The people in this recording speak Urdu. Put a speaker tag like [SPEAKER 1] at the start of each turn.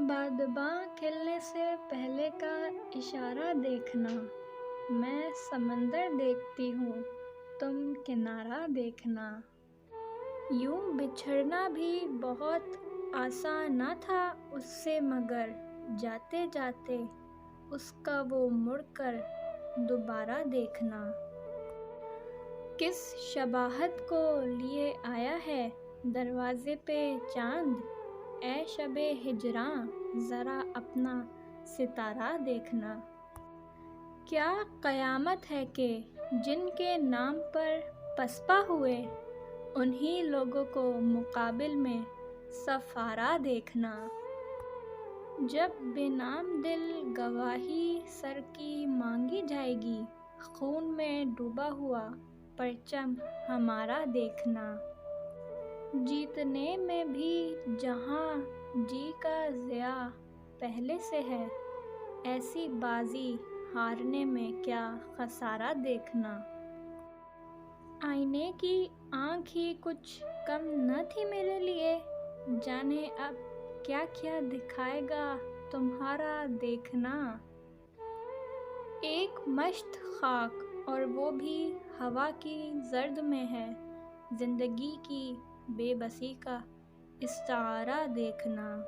[SPEAKER 1] بادباں کھلنے سے پہلے کا اشارہ دیکھنا، میں سمندر دیکھتی ہوں تم کنارہ دیکھنا۔ یوں بچھڑنا بھی بہت آسان نہ تھا اس سے، مگر جاتے جاتے اس کا وہ مڑ کر دوبارہ دیکھنا۔ کس شباہت کو لیے آیا ہے دروازے پہ چاند، اے شبِ ہجراں ذرا اپنا ستارہ دیکھنا۔ کیا قیامت ہے کہ جن کے نام پر پسپا ہوئے، انہی لوگوں کو مقابل میں صف آرا دیکھنا۔ جب بے نام دل گواہی سر کی مانگی جائے گی، خون میں ڈوبا ہوا پرچم ہمارا دیکھنا۔ جیتنے میں بھی جہاں جی کا ضیاع پہلے سے ہے، ایسی بازی ہارنے میں کیا خسارہ دیکھنا۔ آئینے کی آنکھ ہی کچھ کم نہ تھی میرے لیے، جانے اب کیا کیا دکھائے گا تمہارا دیکھنا۔ ایک مشت خاک اور وہ بھی ہوا کی زرد میں ہے، زندگی کی بے بسی کا استعارہ دیکھنا۔